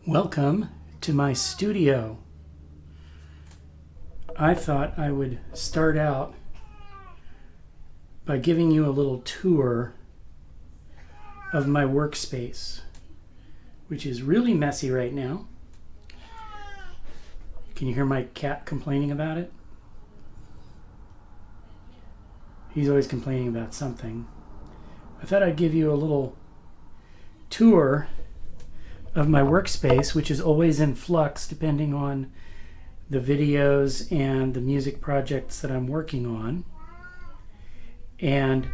Welcome to my studio. I thought I would start out by giving you a little tour of my workspace, which is really messy right now. Can you hear my cat complaining about it? He's always complaining about something. I thought I'd give you a little tour of my workspace, which is always in flux depending on the videos and the music projects that I'm working on. And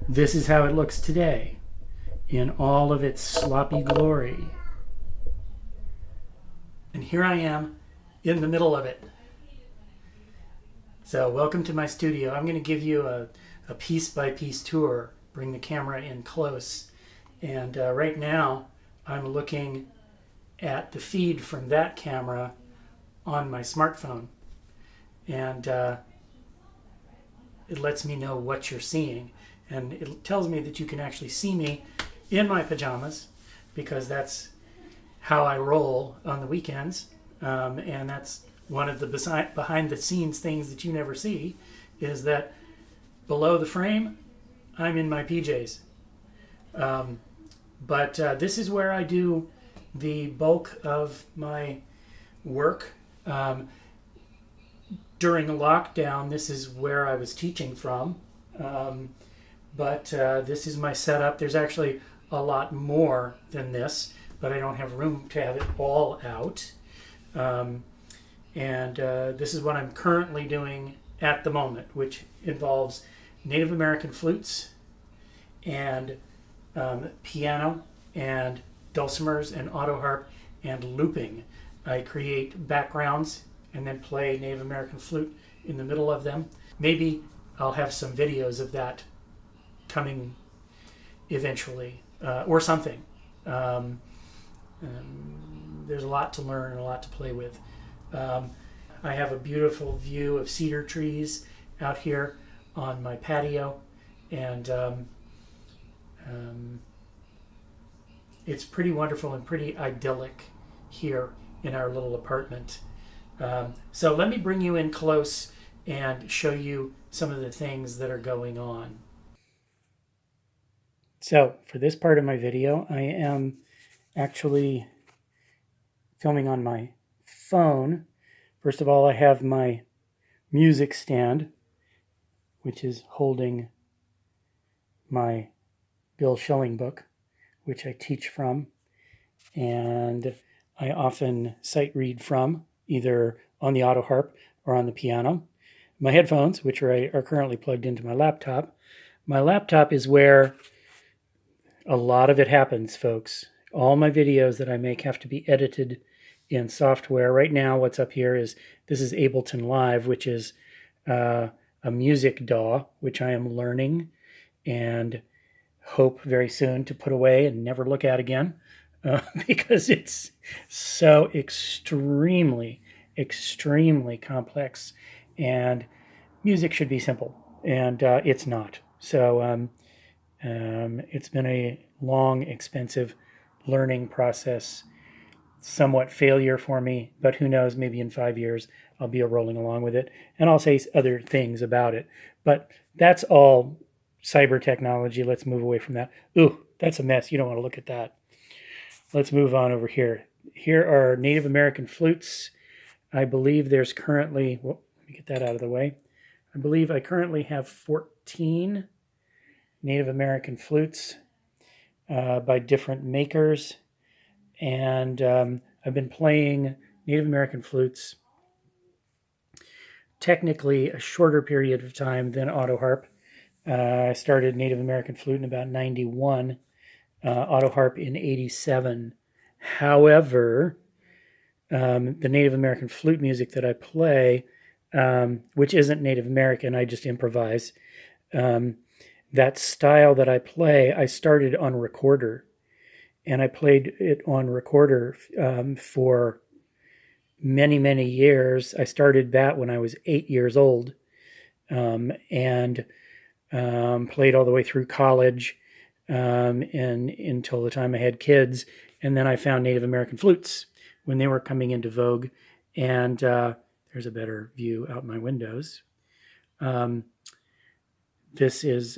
this is how it looks today in all of its sloppy glory. And here I am in the middle of it. So welcome to my studio. I'm going to give you a piece-by-piece tour, bring the camera in close. And right now I'm looking at the feed from that camera on my smartphone. And it lets me know what you're seeing. And it tells me that you can actually see me in my pajamas, because that's how I roll on the weekends. And that's one of the behind the scenes things that you never see, is that below the frame, I'm in my PJs. But this is where I do the bulk of my work. During a lockdown, this is where I was teaching from. But this is my setup. There's actually a lot more than this, but I don't have room to have it all out. This is what I'm currently doing at the moment, which involves Native American flutes and piano and dulcimers and autoharp and looping. I create backgrounds and then play Native American flute in the middle of them. Maybe I'll have some videos of that coming eventually, or something. There's a lot to learn and a lot to play with. I have a beautiful view of cedar trees out here on my patio, and it's pretty wonderful and pretty idyllic here in our little apartment. So let me bring you in close and show you some of the things that are going on. So for this part of my video, I am actually filming on my phone. First of all, I have my music stand, which is holding my Bill Schilling book, which I teach from, and I often sight read from, either on the Autoharp or on the piano. My headphones, which are currently plugged into my laptop. My laptop is where a lot of it happens, folks. All my videos that I make have to be edited in software. Right now, what's up here is, this is Ableton Live, which is a music DAW, which I am learning and hope very soon to put away and never look at again, because it's so extremely complex, and music should be simple, and it's not. So it's been a long, expensive learning process, somewhat failure for me, but who knows, maybe in 5 years I'll be rolling along with it, and I'll say other things about it. But that's all cyber technology. Let's move away from that. Ooh, that's a mess. You don't want to look at that. Let's move on over here. Here are Native American flutes. I believe there's currently, well, let me get that out of the way. I believe I currently have 14 Native American flutes by different makers. And I've been playing Native American flutes technically a shorter period of time than Autoharp. I started Native American flute in about 91, Autoharp in 87. However, the Native American flute music that I play, which isn't Native American, I just improvise, that style that I play, I started on recorder. And I played it on recorder for many, many years. I started that when I was 8 years old, and played all the way through college. and until the time I had kids. And then I found Native American flutes when they were coming into vogue. And there's a better view out my windows. This is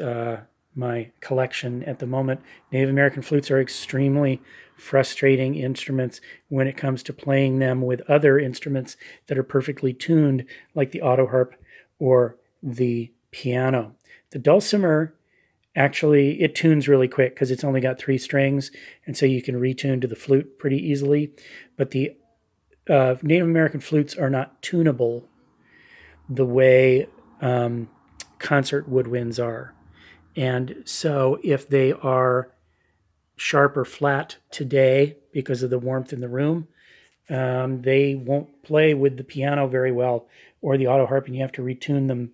my collection at the moment. Native American flutes are extremely frustrating instruments when it comes to playing them with other instruments that are perfectly tuned, like the autoharp or the piano. The dulcimer, actually, it tunes really quick because it's only got 3 strings, and so you can retune to the flute pretty easily. But the Native American flutes are not tunable the way concert woodwinds are. And so if they are sharp or flat today because of the warmth in the room, they won't play with the piano very well or the autoharp, and you have to retune them,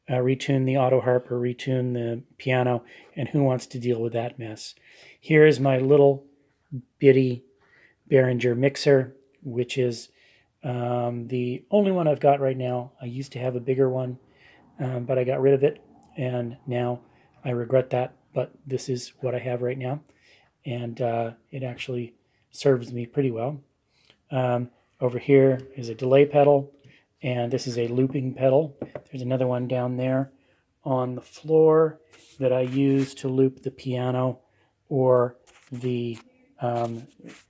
retune the autoharp or retune the piano, and who wants to deal with that mess? Here is my little bitty Behringer mixer, which is the only one I've got right now. I used to have a bigger one, but I got rid of it, and now I regret that, but this is what I have right now, and it actually serves me pretty well. Over here is a delay pedal, and this is a looping pedal. There's another one down there on the floor that I use to loop the piano or the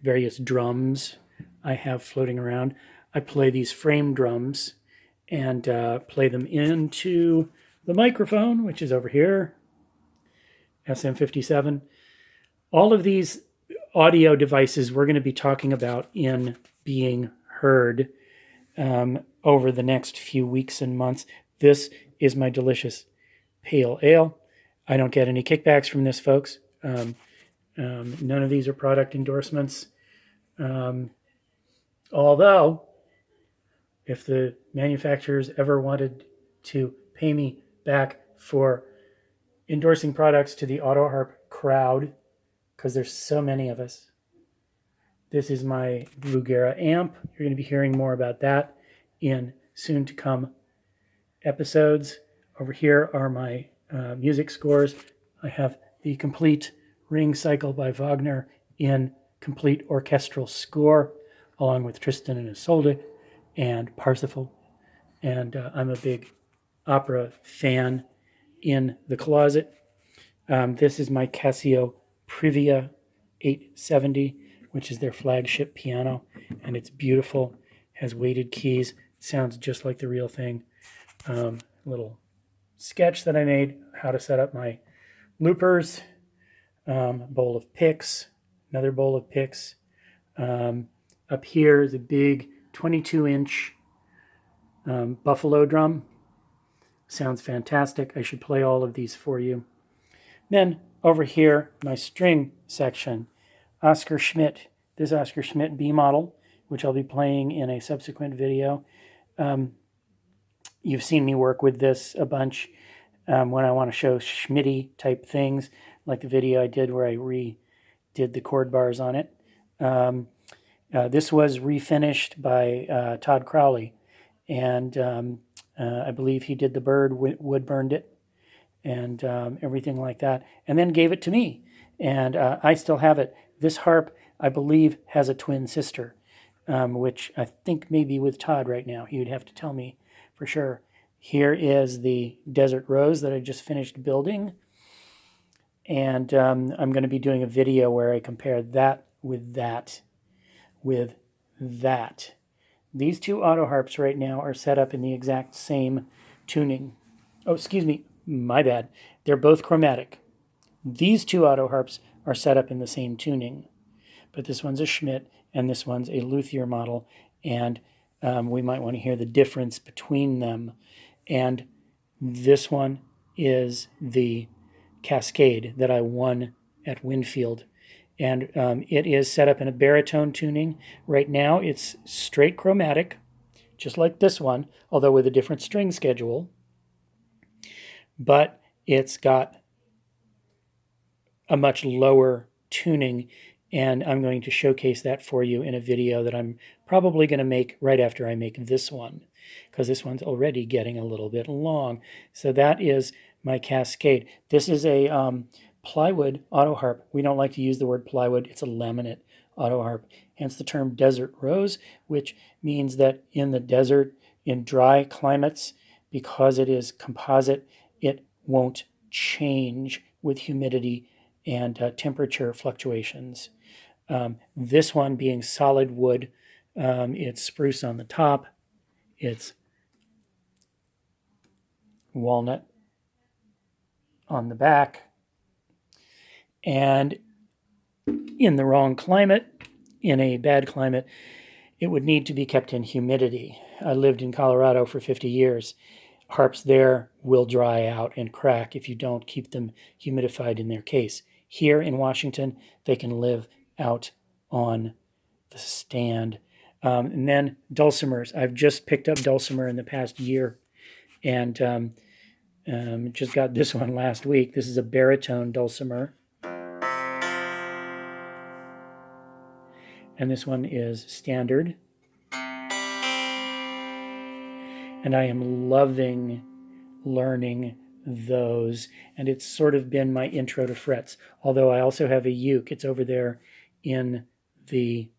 various drums I have floating around. I play these frame drums and play them into the microphone, which is over here, SM57. All of these audio devices we're going to be talking about in being heard over the next few weeks and months. This is my delicious pale ale. I don't get any kickbacks from this, folks. None of these are product endorsements. Although, if the manufacturers ever wanted to pay me back for endorsing products to the Autoharp crowd, because there's so many of us, this is my Brugera amp. You're going to be hearing more about that in soon to come episodes. Over here are my music scores. I have the complete Ring Cycle by Wagner in complete orchestral score, along with Tristan and Isolde and Parsifal. And I'm a big opera fan in the closet. This is my Casio Privia 870, which is their flagship piano, and it's beautiful, has weighted keys, sounds just like the real thing. Little sketch that I made, how to set up my loopers, bowl of picks, another bowl of picks. Up here is a big 22-inch buffalo drum. Sounds fantastic. I should play all of these for you. Then over here, my string section. Oscar Schmidt, this Oscar Schmidt B model, which I'll be playing in a subsequent video. You've seen me work with this a bunch when I want to show Schmitty type things, like the video I did where I redid the chord bars on it. This was refinished by Todd Crowley, and I believe he did the bird, wood burned it, and everything like that, and then gave it to me, and I still have it. This harp, I believe, has a twin sister, which I think may be with Todd right now. He would have to tell me for sure. Here is the Desert Rose that I just finished building, and I'm going to be doing a video where I compare that with that with that. These two Autoharps right now are set up in the exact same tuning. Oh, excuse me, my bad. They're both chromatic. These two Autoharps are set up in the same tuning, but this one's a Schmidt and this one's a luthier model, and we might want to hear the difference between them. And this one is the Cascade that I won at Winfield, and it is set up in a baritone tuning. Right now it's straight chromatic, just like this one, although with a different string schedule, but it's got a much lower tuning, and I'm going to showcase that for you in a video that I'm probably going to make right after I make this one, because this one's already getting a little bit long. So that is my Cascade. This is a plywood autoharp. We don't like to use the word plywood. It's a laminate autoharp, hence the term desert rose, which means that in the desert, in dry climates, because it is composite, it won't change with humidity and temperature fluctuations. This one being solid wood, it's spruce on the top, it's walnut on the back, and in the wrong climate, in a bad climate, it would need to be kept in humidity. I lived in Colorado for 50 years. Harps there will dry out and crack if you don't keep them humidified in their case. Here in Washington, they can live out on the stand. And then dulcimers. I've just picked up dulcimer in the past year, and just got this one last week. This is a baritone dulcimer. And this one is standard. And I am loving learning those. And it's sort of been my intro to frets. Although I also have a uke. It's over there in the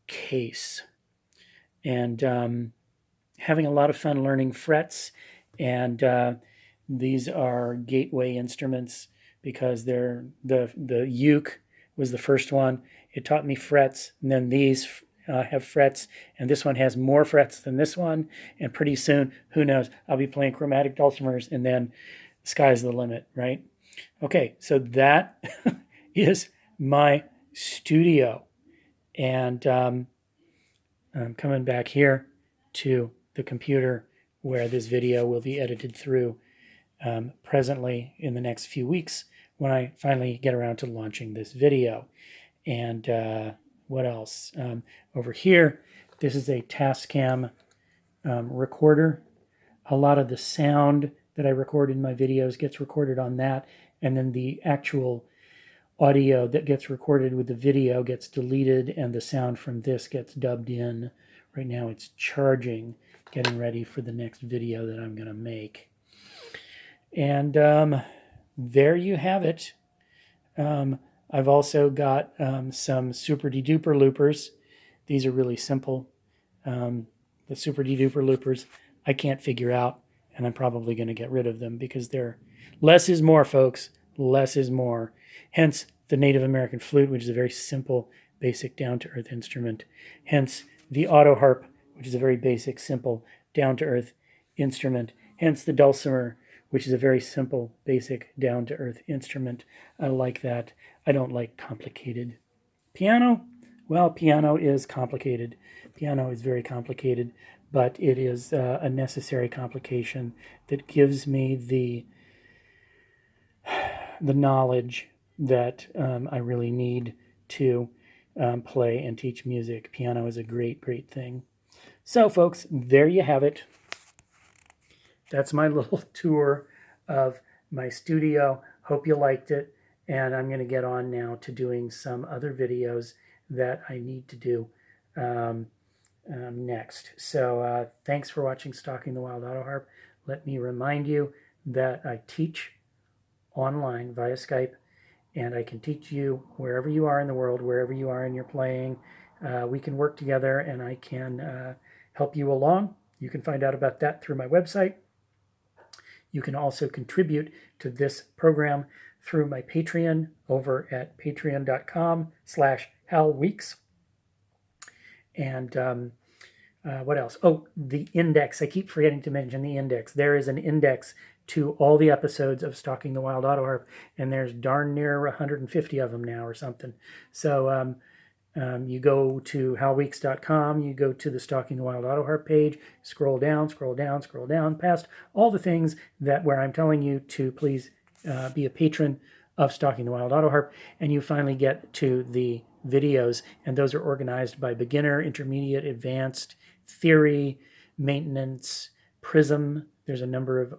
case. And having a lot of fun learning frets. And these are gateway instruments because they're the uke was the first one. It taught me frets, and then these have frets, and this one has more frets than this one, and pretty soon, who knows, I'll be playing chromatic dulcimers, and then the sky's the limit, right? Okay, so that is my studio, and I'm coming back here to the computer where this video will be edited through presently in the next few weeks when I finally get around to launching this video. And what else? Over here, this is a Tascam recorder. A lot of the sound that I record in my videos gets recorded on that, and then the actual audio that gets recorded with the video gets deleted, and the sound from this gets dubbed in. Right now it's charging, getting ready for the next video that I'm going to make. And there you have it. I've also got some super de-duper loopers. These are really simple. The super de-duper loopers I can't figure out, and I'm probably going to get rid of them because they're less is more, folks. Less is more. Hence the Native American flute, which is a very simple, basic, down-to-earth instrument. Hence the Autoharp, which is a very basic, simple, down-to-earth instrument. Hence the Dulcimer, which is a very simple, basic, down-to-earth instrument. I like that. I don't like complicated. Piano? Well, piano is complicated. Piano is very complicated, but it is a necessary complication that gives me the knowledge that I really need to play and teach music. Piano is a great, great thing. So, folks, there you have it. That's my little tour of my studio. Hope you liked it. And I'm going to get on now to doing some other videos that I need to do next. So thanks for watching Stalking the Wild Autoharp. Let me remind you that I teach online via Skype, and I can teach you wherever you are in the world, wherever you are in your playing. We can work together, and I can help you along. You can find out about that through my website. You can also contribute to this program through my Patreon over at patreon.com/HalWeeks. And what else? Oh, the index. I keep forgetting to mention the index. There is an index to all the episodes of Stalking the Wild Autoharp, and there's darn near 150 of them now or something. So you go to halweeks.com, you go to the Stalking the Wild Autoharp page, scroll down, past all the things that where I'm telling you to please be a patron of Stalking the Wild Autoharp, and you finally get to the videos, and those are organized by beginner, intermediate, advanced, theory, maintenance, prism. There's a number of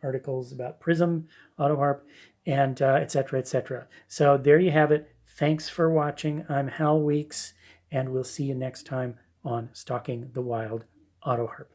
articles about prism, Autoharp, and et cetera, et cetera. So there you have it. Thanks for watching. I'm Hal Weeks, and we'll see you next time on Stalking the Wild Autoharp.